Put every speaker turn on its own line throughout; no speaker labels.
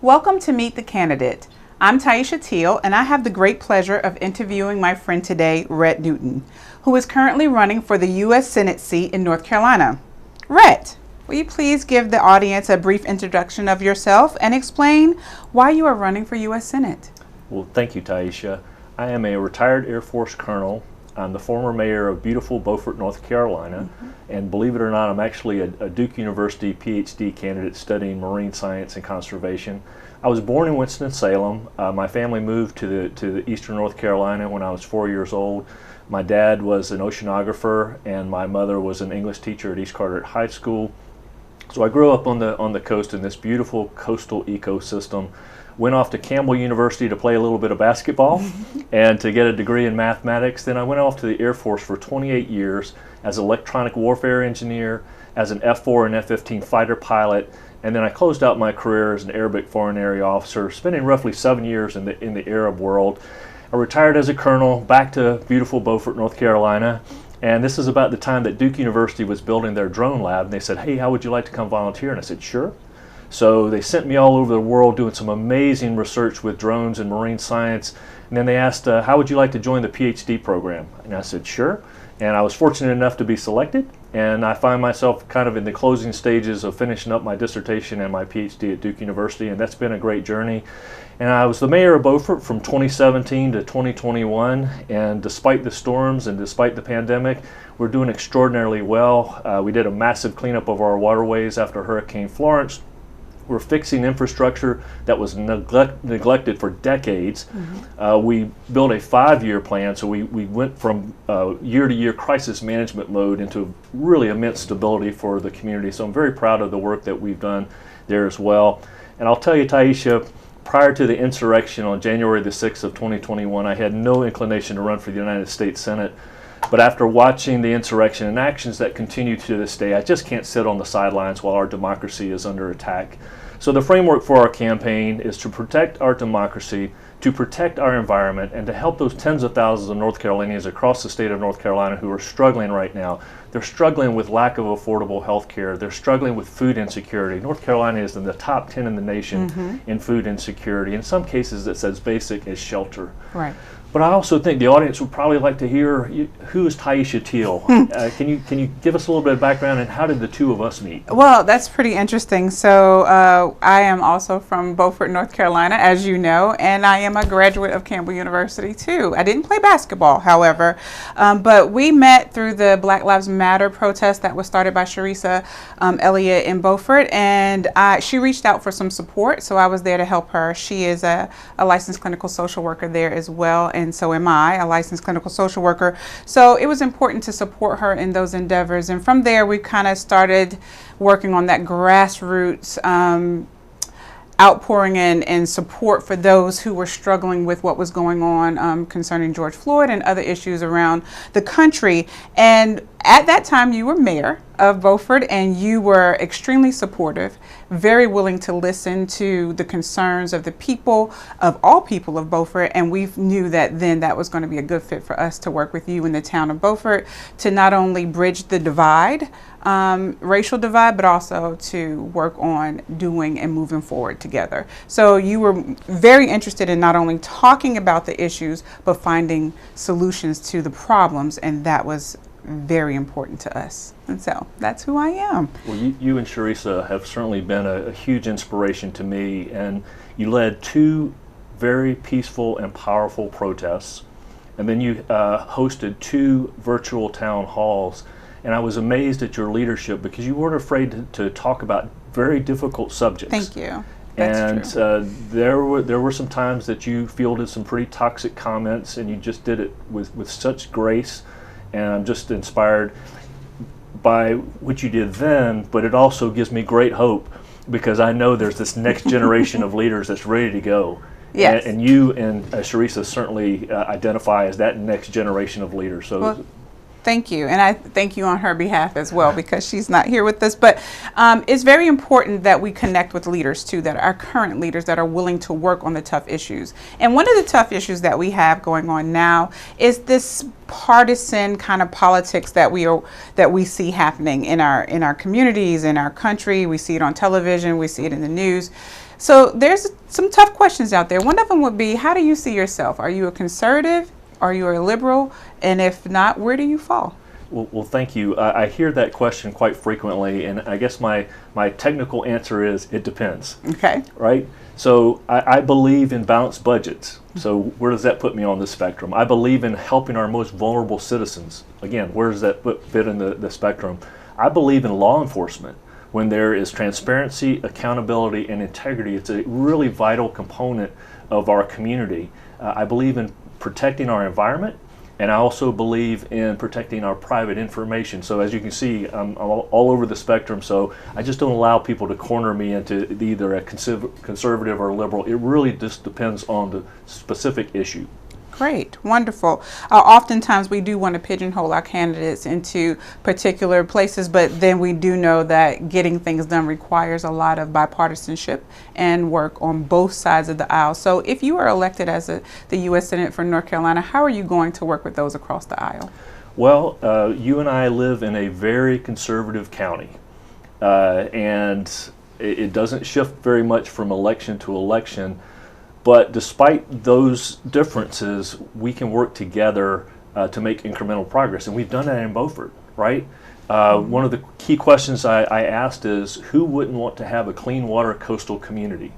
Welcome to Meet the Candidate. I'm Taisha Teal, and I have the great pleasure of interviewing my friend today, Rhett Newton, who is currently running for the U.S. Senate seat in North Carolina. Rhett, will you please give the audience a brief introduction of yourself and explain why you are running for U.S. Senate?
Well, thank you, Taisha. I am a retired Air Force colonel. I'm the former mayor of beautiful Beaufort, North Carolina, and believe it or not, I'm actually a Duke University PhD candidate studying marine science and conservation. I was born in Winston-Salem. My family moved to the eastern North Carolina when I was 4 years old. My dad was an oceanographer, and my mother was an English teacher at East Carteret High School. So I grew up on the coast in this beautiful coastal ecosystem. Went off to Campbell University to play a little bit of basketball and to get a degree in mathematics. Then I went off to the Air Force for 28 years as an electronic warfare engineer, as an F-4 and F-15 fighter pilot, and then I closed out my career as an Arabic Foreign Area Officer, spending roughly 7 years in the Arab world. I retired as a colonel, back to beautiful Beaufort, North Carolina, and this is about the time that Duke University was building their drone lab, and they said, "Hey, how would you like to come volunteer?" And I said, "Sure." So they sent me all over the world doing some amazing research with drones and marine science. And then they asked, how would you like to join the PhD program? And I said, sure. And I was fortunate enough to be selected. And I find myself kind of in the closing stages of finishing up my dissertation and my PhD at Duke University. And that's been a great journey. And I was the mayor of Beaufort from 2017 to 2021. And despite the storms and despite the pandemic, we're doing extraordinarily well. We did a massive cleanup of our waterways after Hurricane Florence. We're fixing infrastructure that was neglected for decades. We built a 5-year plan, so we went from year-to-year crisis management mode into really immense stability for the community. So I'm very proud of the work that we've done there as well. And I'll tell you, Taisha, prior to the insurrection on January the 6th of 2021, I had no inclination to run for the United States Senate. But after watching the insurrection and actions that continue to this day, I just can't sit on the sidelines while our democracy is under attack. So the framework for our campaign is to protect our democracy, to protect our environment, and to help those tens of thousands of North Carolinians across the state of North Carolina who are struggling right now. They're struggling with lack of affordable health care. They're struggling with food insecurity. North Carolina is in the top 10 in the nation in food insecurity. In some cases, it's as basic as shelter.
Right.
But I also think the audience would probably like to hear, who is Taisha Teal? Can you give us a little bit of background, and how did the two of us meet?
Well, that's pretty interesting. So I am also from Beaufort, North Carolina, as you know, and I am a graduate of Campbell University too. I didn't play basketball, however, but we met through the Black Lives Matter protest that was started by Sharissa Elliott in Beaufort, and she reached out for some support, so I was there to help her. She is a licensed clinical social worker there as well, and so am I, a licensed clinical social worker. So it was important to support her in those endeavors. And from there, we kind of started working on that grassroots outpouring and support for those who were struggling with what was going on concerning George Floyd and other issues around the country. And at that time, you were mayor of Beaufort, and you were extremely supportive, very willing to listen to the concerns of the people, of all people of Beaufort, and we knew that then that was going to be a good fit for us to work with you in the town of Beaufort to not only bridge the divide, racial divide, but also to work on doing and moving forward together. So you were very interested in not only talking about the issues, but finding solutions to the problems, and that was very important to us. And so that's who I am.
Well, you and Sharissa have certainly been a huge inspiration to me, and you led 2 very peaceful and powerful protests, and then you hosted 2 virtual town halls. And I was amazed at your leadership because you weren't afraid to talk about very difficult subjects.
Thank you. That's
and there were some times that you fielded some pretty toxic comments, and you just did it with such grace. And I'm just inspired by what you did then, but it also gives me great hope because I know there's this next generation of leaders that's ready to go.
Yes.
And you and Sharissa certainly identify as that next generation of leaders. So.
Well, thank you. And I thank you on her behalf as well, because she's not here with us. But it's very important that we connect with leaders too, that are current leaders that are willing to work on the tough issues. And one of the tough issues that we have going on now is this partisan kind of politics that we see happening in our communities, in our country. We see it on television, we see it in the news. So there's some tough questions out there. One of them would be, how do you see yourself? Are you a conservative? Are you a liberal? And if not, where do you fall?
Well, thank you. I hear that question quite frequently, and I guess my technical answer is it depends.
Okay.
Right? So I believe in balanced budgets. So where does that put me on the spectrum? I believe in helping our most vulnerable citizens. Again, where does that fit in the spectrum? I believe in law enforcement. When there is transparency, accountability, and integrity, it's a really vital component of our community. I believe in protecting our environment, and I also believe in protecting our private information. So as you can see, I'm all over the spectrum, so I just don't allow people to corner me into either a conservative or liberal. It really just depends on the specific issue.
Great, wonderful. Oftentimes we do want to pigeonhole our candidates into particular places, but then we do know that getting things done requires a lot of bipartisanship and work on both sides of the aisle. So if you are elected as the U.S. Senate for North Carolina, how are you going to work with those across the aisle?
Well, you and I live in a very conservative county, and it doesn't shift very much from election to election. But despite those differences, we can work together to make incremental progress. And we've done that in Beaufort, right? One of the key questions I asked is, who wouldn't want to have a clean water coastal community?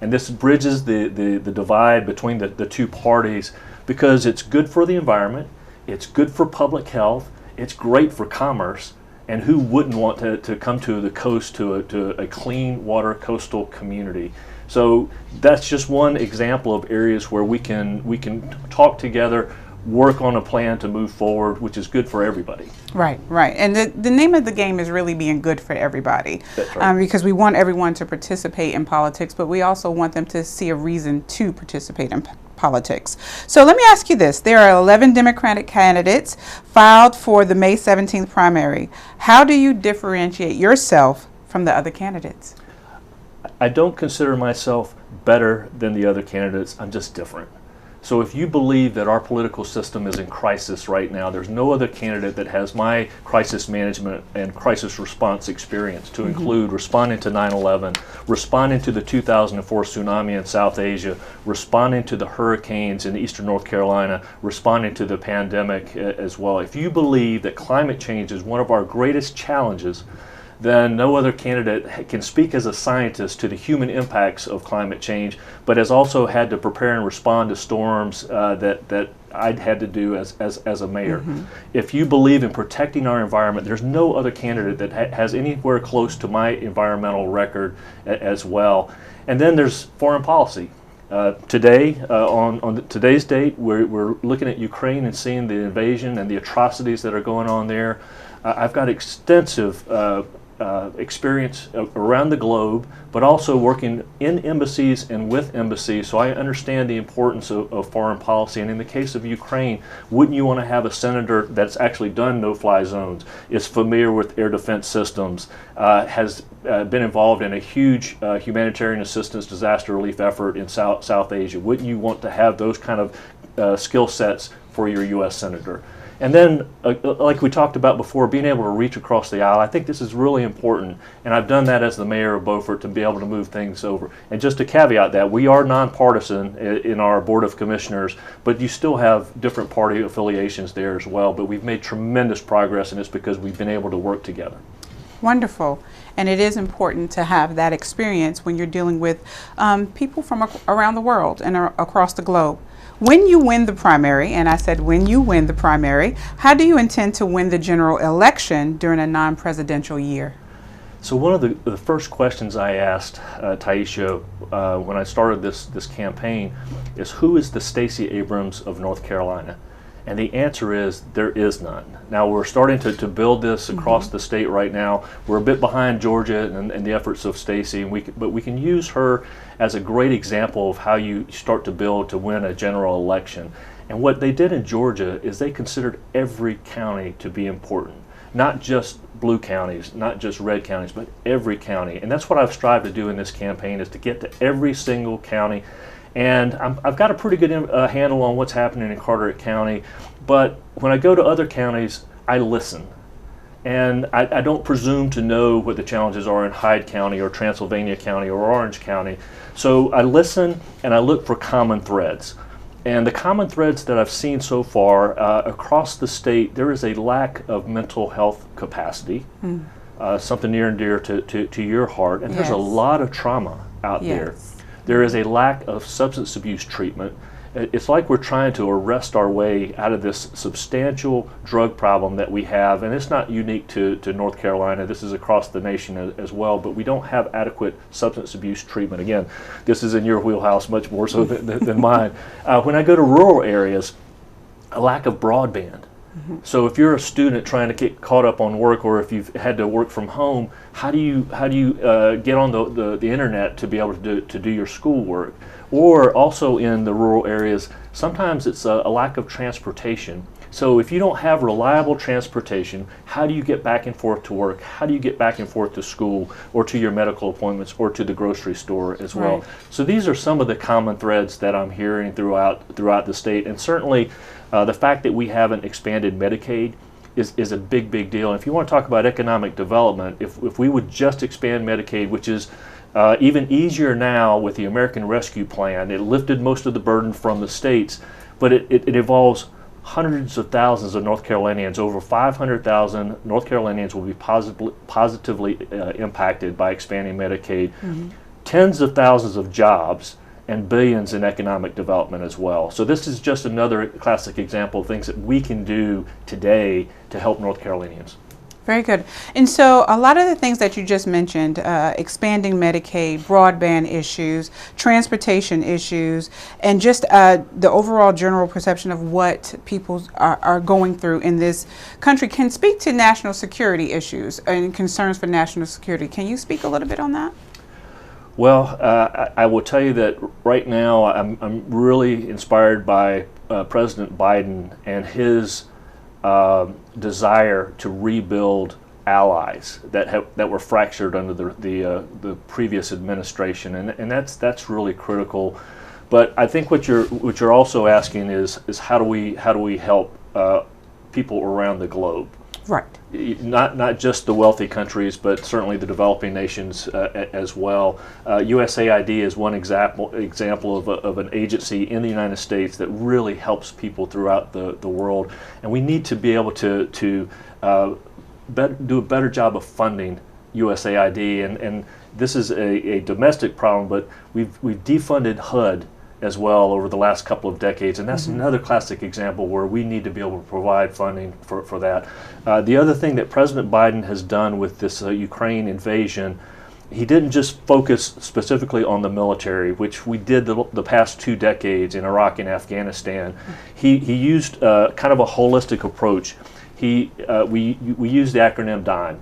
And this bridges the divide between the two parties, because it's good for the environment, it's good for public health, it's great for commerce, and who wouldn't want to come to the coast to a clean water coastal community? So that's just one example of areas where we can talk together, work on a plan to move forward, which is good for everybody.
Right, right. And the name of the game is really being good for everybody.
That's right.
Because we want everyone to participate in politics, but we also want them to see a reason to participate in politics. So let me ask you this. There are 11 Democratic candidates filed for the May 17th primary. How do you differentiate yourself from the other candidates?
I don't consider myself better than the other candidates. I'm just different. So if you believe that our political system is in crisis right now, there's no other candidate that has my crisis management and crisis response experience, to include responding to 9/11, responding to the 2004 tsunami in South Asia, responding to the hurricanes in eastern North Carolina, responding to the pandemic as well. If you believe that climate change is one of our greatest challenges, then no other candidate can speak as a scientist to the human impacts of climate change, but has also had to prepare and respond to storms that I'd had to do as a mayor. If you believe in protecting our environment, there's no other candidate that has anywhere close to my environmental record as well. And then there's foreign policy. Today, on today's date, we're looking at Ukraine and seeing the invasion and the atrocities that are going on there. I've got extensive experience around the globe, but also working in embassies and with embassies, so I understand the importance of foreign policy. And in the case of Ukraine, wouldn't you want to have a senator that's actually done no-fly zones, is familiar with air defense systems, has been involved in a huge humanitarian assistance disaster relief effort in South Asia? Wouldn't you want to have those kind of skill sets for your U.S. senator? And then, like we talked about before, being able to reach across the aisle. I think this is really important, and I've done that as the mayor of Beaufort to be able to move things over. And just to caveat that, we are nonpartisan in our Board of Commissioners, but you still have different party affiliations there as well. But we've made tremendous progress, and it's because we've been able to work together.
Wonderful. And it is important to have that experience when you're dealing with people from around the world and across the globe. When you win the primary, and I said when you win the primary, how do you intend to win the general election during a non-presidential year?
So one of the first questions I asked Taisha when I started this campaign is, who is the Stacey Abrams of North Carolina? And the answer is, there is none. Now we're starting to build this across the state right now. We're a bit behind Georgia and the efforts of Stacey, but we can use her as a great example of how you start to build to win a general election. And what they did in Georgia is they considered every county to be important. Not just blue counties, not just red counties, but every county. And that's what I've strived to do in this campaign, is to get to every single county. And I've got a pretty good handle on what's happening in Carteret County, but when I go to other counties, I listen. And I don't presume to know what the challenges are in Hyde County or Transylvania County or Orange County. So I listen and I look for common threads. And the common threads that I've seen so far across the state, there is a lack of mental health capacity, something near and dear to your heart. And there's a lot of trauma out there. There is a lack of substance abuse treatment. It's like we're trying to arrest our way out of this substantial drug problem that we have, and it's not unique to North Carolina. This is across the nation as well, but we don't have adequate substance abuse treatment. Again, this is in your wheelhouse much more so than mine. When I go to rural areas, a lack of broadband. So if you're a student trying to get caught up on work, or if you've had to work from home, how do you get on the internet to be able to do your schoolwork? Or also in the rural areas, sometimes it's a lack of transportation. So if you don't have reliable transportation, how do you get back and forth to work? How do you get back and forth to school, or to your medical appointments, or to the grocery store as well? So these are some of the common threads that I'm hearing throughout the state. And certainly the fact that we haven't expanded Medicaid is a big deal. And if you want to talk about economic development, if we would just expand Medicaid, which is even easier now with the American Rescue Plan, it lifted most of the burden from the states, but it involves hundreds of thousands of North Carolinians. Over 500,000 North Carolinians will be positively impacted by expanding Medicaid. Tens of thousands of jobs and billions in economic development as well. So this is just another classic example of things that we can do today to help North Carolinians.
Very good. And so a lot of the things that you just mentioned, expanding Medicaid, broadband issues, transportation issues, and just the overall general perception of what people are going through in this country can speak to national security issues and concerns for national security. Can you speak a little bit on that?
Well, I will tell you that right now I'm really inspired by President Biden and his desire to rebuild allies that were fractured under the previous administration, and that's really critical. But I think what you're also asking is how do we help people around the globe?
Right.
Not just the wealthy countries, but certainly the developing nations as well. USAID is one example of an agency in the United States that really helps people throughout the world, and we need to be able to do a better job of funding USAID. And this is a domestic problem, but we've defunded HUD as well over the last couple of decades, and that's another classic example where we need to be able to provide funding for that. The other thing that President Biden has done with this Ukraine invasion, he didn't just focus specifically on the military, which we did the past 2 decades in Iraq and Afghanistan. He used kind of a holistic approach. We use the acronym DIME.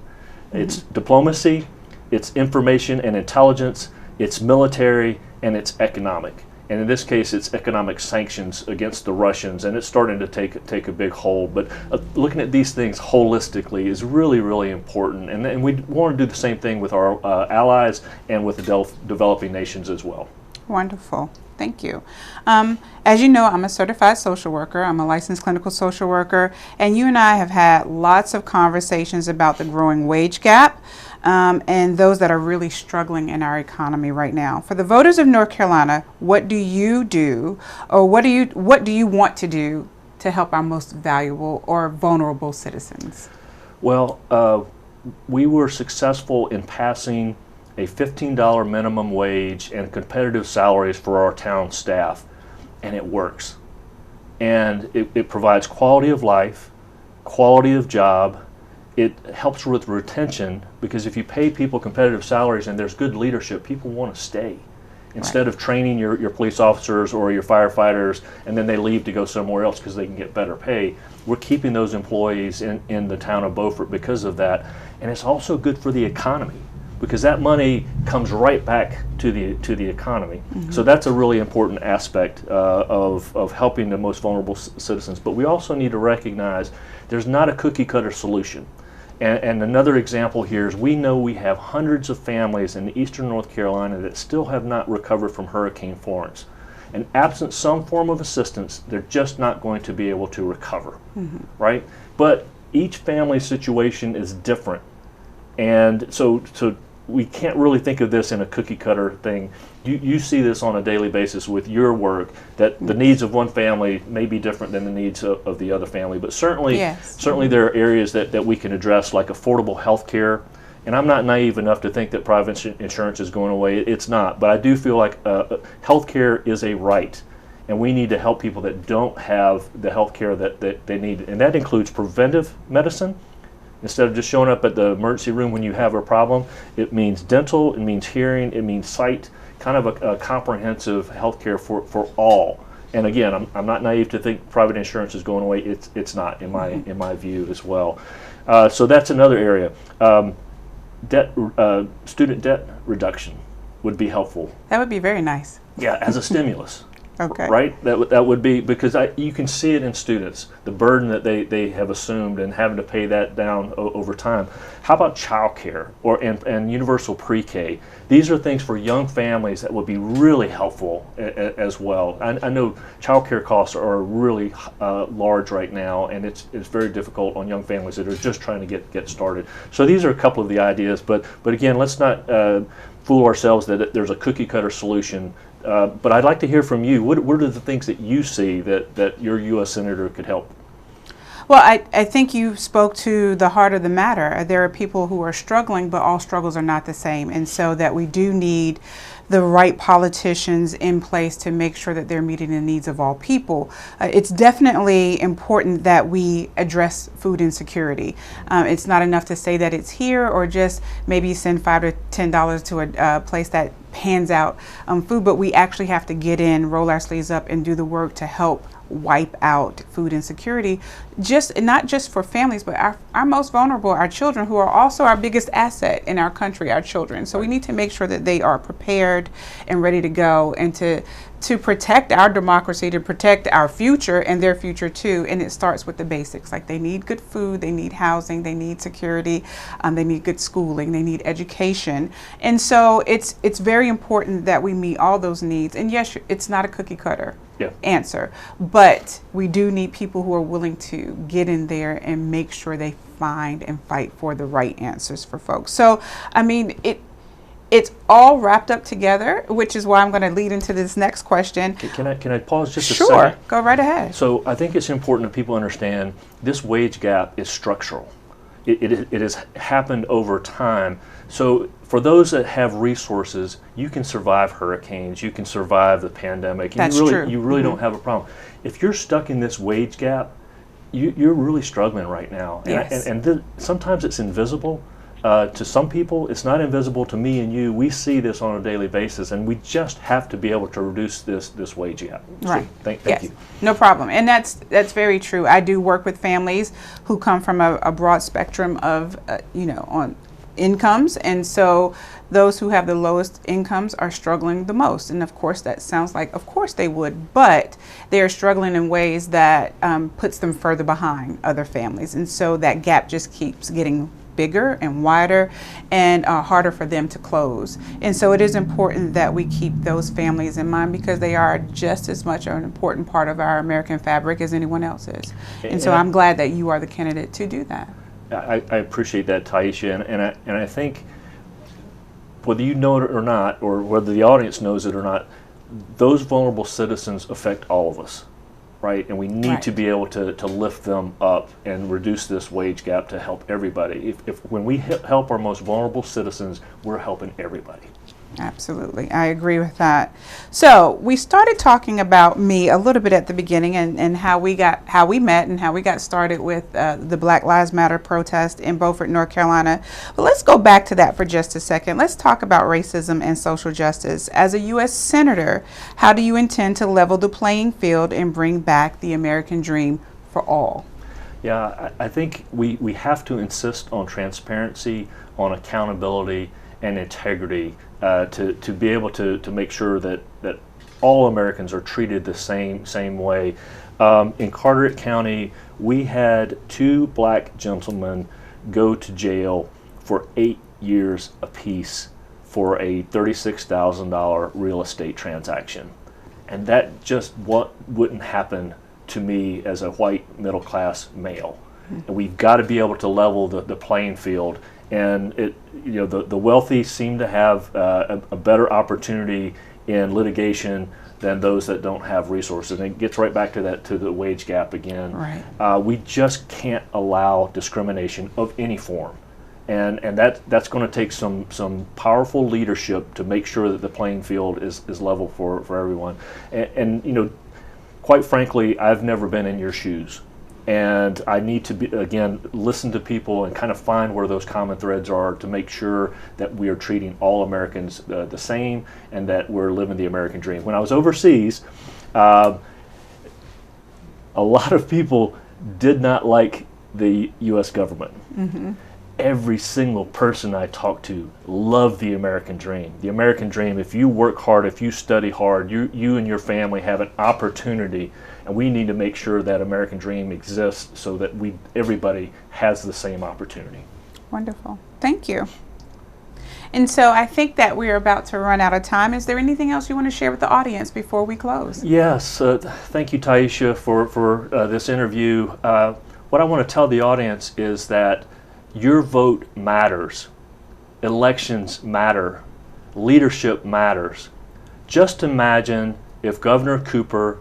It's diplomacy, it's information and intelligence, it's military, and it's economic. And in this case, it's economic sanctions against the Russians, and it's starting to take a big hold. But looking at these things holistically is really important. And we want to do the same thing with our allies and with the developing nations as well.
Wonderful. Thank you. As you know, I'm a certified social worker. I'm a licensed clinical social worker, and you and I have had lots of conversations about the growing wage gap and those that are really struggling in our economy right now. For the voters of North Carolina, what do you do, or what do you want to do to help our most valuable or vulnerable citizens?
Well, we were successful in passing a $15 minimum wage and competitive salaries for our town staff, and it works. And it provides quality of life, quality of job. It helps with retention, because if you pay people competitive salaries and there's good leadership, people want to stay. Instead of training your police officers or your firefighters and then they leave to go somewhere else because they can get better pay, we're keeping those employees in the town of Beaufort because of that. And it's also good for the economy, because that money comes right back to the economy. So that's a really important aspect of helping the most vulnerable citizens. But we also need to recognize there's not a cookie cutter solution. And another example here is we know we have hundreds of families in eastern North Carolina that still have not recovered from Hurricane Florence. And absent some form of assistance, they're just not going to be able to recover, right? But each family situation is different. And so we can't really think of this in a cookie cutter thing. You see this on a daily basis with your work, that the needs of one family may be different than the needs of the other family. But certainly,
Yes.
certainly there are areas that we can address, like affordable health care. And I'm not naive enough to think that private insurance is going away. It's not. But I do feel like health care is a right. And we need to help people that don't have the health care that they need. And that includes preventive medicine. Instead of just showing up at the emergency room when you have a problem, it means dental, it means hearing, it means sight, kind of a comprehensive health care for all. And again, I'm not naive to think private insurance is going away. It's not, in my view as well. So that's another area. Student debt reduction would be helpful.
That would be very nice.
Yeah, as a stimulus.
Okay.
Right? That would be, because you can see it in students, the burden that they have assumed and having to pay that down over time. How about child care and universal pre-K? These are things for young families that would be really helpful as well. I know child care costs are really large right now, and it's very difficult on young families that are just trying to get started. So these are a couple of the ideas, but again, let's not fool ourselves that there's a cookie cutter solution. But I'd like to hear from you. What are the things that you see that your U.S. Senator could help?
Well, I think you spoke to the heart of the matter. There are people who are struggling, but all struggles are not the same. And so that we do need the right politicians in place to make sure that they're meeting the needs of all people. It's definitely important that we address food insecurity. It's not enough to say that it's here or just maybe send $5 to $10 to a place that hands out food, but we actually have to get in, roll our sleeves up, and do the work to help wipe out food insecurity, not just for families, but our most vulnerable, our children, who are also our biggest asset in our country, our children. So we need to make sure that they are prepared and ready to go, and to protect our democracy, to protect our future and their future too. And it starts with the basics, like they need good food, they need housing, they need security, they need good schooling, they need education. And so it's very important that we meet all those needs. And yes, it's not a cookie cutter answer, but we do need people who are willing to get in there and make sure they find and fight for the right answers for folks. So, I mean, it's all wrapped up together, which is why I'm going to lead into this next question.
Can I pause just a
second? Sure, go right ahead.
So I think it's important that people understand this wage gap is structural. It has happened over time. So for those that have resources, you can survive hurricanes, you can survive the pandemic.
That's true.
You really don't have a problem. If you're stuck in this wage gap, you're really struggling right now.
Yes.
And sometimes it's invisible. To some people, it's not invisible. To me and you, we see this on a daily basis, and we just have to be able to reduce this wage gap.
Right.
So thank you.
No problem. And that's very true. I do work with families who come from a broad spectrum of, on incomes, and so those who have the lowest incomes are struggling the most. And of course, that sounds like, of course they would, but they are struggling in ways that puts them further behind other families. And so that gap just keeps getting bigger and wider and harder for them to close. And so it is important that we keep those families in mind, because they are just as much an important part of our American fabric as anyone else is. And so I'm glad that you are the candidate to do that.
I appreciate that, Taisha, and I think whether you know it or not, or whether the audience knows it or not, those vulnerable citizens affect all of us, right? And we need to be able to lift them up and reduce this wage gap to help everybody. When we help our most vulnerable citizens, we're helping everybody.
Absolutely. I agree with that. So we started talking about me a little bit at the beginning, and how we met and how we got started with the Black Lives Matter protest in Beaufort, North Carolina. But let's go back to that for just a second. Let's talk about racism and social justice. As a U.S. Senator, how do you intend to level the playing field and bring back the American dream for all?
Yeah, I think we have to insist on transparency, on accountability, and integrity to be able to make sure that all Americans are treated the same way. In Carteret County, we had 2 black gentlemen go to jail for 8 years apiece for a $36,000 real estate transaction. And that just wouldn't happen to me as a white middle-class male. and we've got to be able to level the playing field. And the wealthy seem to have a better opportunity in litigation than those that don't have resources. And it gets right back to the wage gap again.
Right.
We just can't allow discrimination of any form. And that's going to take some powerful leadership to make sure that the playing field is level for everyone. And quite frankly, I've never been in your shoes. And I need to listen to people and kind of find where those common threads are to make sure that we are treating all Americans the same and that we're living the American dream. When I was overseas, a lot of people did not like the U.S. government.
Mm-hmm.
Every single person I talked to loved the American dream. The American dream, if you work hard, if you study hard, you and your family have an opportunity, and we need to make sure that American dream exists so that everybody has the same opportunity.
Wonderful. Thank you. And so I think that we're about to run out of time. Is there anything else you want to share with the audience before we close?
Yes. Thank you, Taisha, for this interview. What I want to tell the audience is that your vote matters. Elections matter. Leadership matters. Just imagine if Governor Cooper,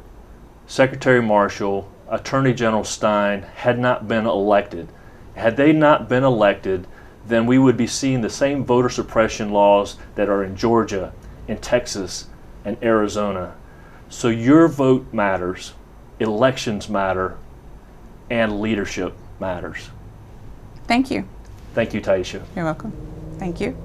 Secretary Marshall, Attorney General Stein had not been elected. Had they not been elected, then we would be seeing the same voter suppression laws that are in Georgia, in Texas, and Arizona. So your vote matters, elections matter, and leadership matters.
Thank you.
Thank you, Taisha.
You're welcome. Thank you.